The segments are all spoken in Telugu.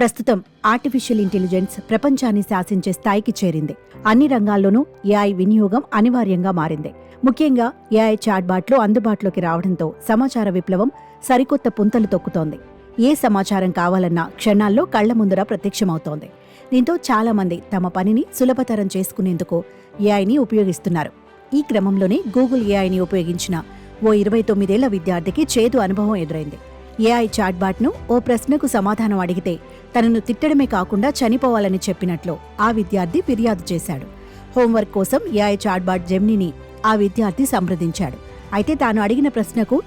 ప్రస్తుతం ఆర్టిఫిషియల్ ఇంటెలిజెన్స్ ప్రపంచాన్ని శాసించే స్థాయికి చేరింది. అన్ని రంగాల్లోనూ ఏఐ వినియోగం అనివార్యంగా మారింది. ముఖ్యంగా ఏఐ చాట్బాట్లు అందుబాటులోకి రావడంతో సమాచార విప్లవం సరికొత్త పుంతలు తొక్కుతోంది. ఏ సమాచారం కావాలన్నా క్షణాల్లో కళ్ల ముందర ప్రత్యక్షమవుతోంది. దీంతో చాలా మంది తమ పనిని సులభతరం చేసుకునేందుకు ఏఐని ఉపయోగిస్తున్నారు. ఈ క్రమంలోనే గూగుల్ ఏఐని ఉపయోగించిన ఓ 29 విద్యార్థికి చేదు అనుభవం ఎదురైంది. ఏఐ చాట్బాట్ను ఓ ప్రశ్నకు సమాధానం అడిగితే తనను తిట్టడమే కాకుండా చనిపోవాలని చెప్పినట్లు ఆ విద్యార్థి ఫిర్యాదు చేశాడు. హోంవర్క్ కోసం ఏఐ చాట్బాట్ జెమినీని ఆ విద్యార్థి సంప్రదించాడు. అయితే తాను అడిగిన ప్రశ్నకు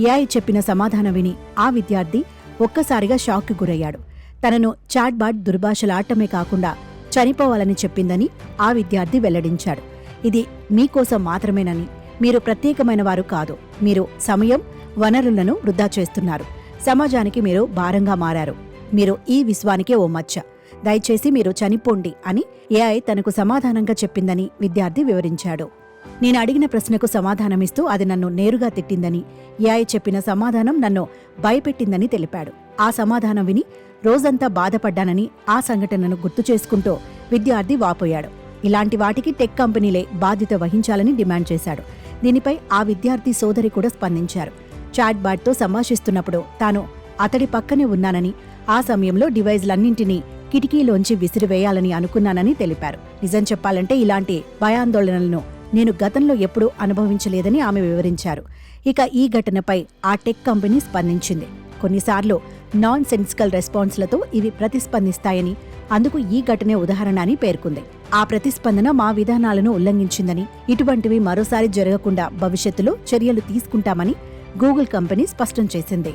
ఏఐ చెప్పిన సమాధానం విని ఆ విద్యార్థి ఒక్కసారిగా షాక్కి గురయ్యాడు. తనను చాట్బాట్ దుర్భాషలాడటమే కాకుండా చనిపోవాలని చెప్పిందని ఆ విద్యార్థి వెల్లడించాడు. ఇది మీకోసం మాత్రమేనని, మీరు ప్రత్యేకమైన వారు కాదు, మీరు సమయం, వనరులను వృధా చేస్తున్నారు, సమాజానికి మీరు భారంగా మారారు, మీరు ఈ విశ్వానికే ఓ మచ్చ, దయచేసి మీరు చనిపోండి అని ఏఐ తనకు సమాధానంగా చెప్పిందని విద్యార్థి వివరించాడు. నేను అడిగిన ప్రశ్నకు సమాధానమిస్తూ అది నన్ను నేరుగా తిట్టిందని, ఏఐ చెప్పిన సమాధానం నన్ను భయపెట్టిందని తెలిపాడు. ఆ సమాధానం విని రోజంతా బాధపడ్డానని ఆ సంఘటనను గుర్తు చేసుకుంటూ విద్యార్థి వాపోయాడు. ఇలాంటి వాటికి టెక్ కంపెనీలే బాధ్యత వహించాలని డిమాండ్ చేశాడు. దీనిపై ఆ విద్యార్థి సోదరి కూడా స్పందించారు. చాట్బాట్తో సంభాషిస్తున్నప్పుడు తాను అతడి పక్కనే ఉన్నానని, ఆ సమయంలో డివైజ్లన్నింటినీ కిటికీలోంచి విసిరివేయాలని అనుకున్నానని తెలిపారు. నిజం చెప్పాలంటే ఇలాంటి భయాందోళనలను నేను గతంలో ఎప్పుడూ అనుభవించలేదని ఆమె వివరించారు. ఇక ఈ ఘటనపై ఆ టెక్ కంపెనీ స్పందించింది. కొన్నిసార్లు నాన్ సెన్సికల్ రెస్పాన్స్లతో ఇవి ప్రతిస్పందిస్తాయని, అందుకు ఈ ఘటనే ఉదాహరణ అని పేర్కొంది. ఆ ప్రతిస్పందన మా విధానాలను ఉల్లంఘించిందని, ఇటువంటివి మరోసారి జరగకుండా భవిష్యత్తులో చర్యలు తీసుకుంటామని గూగుల్ కంపెనీ స్పష్టం చేసింది.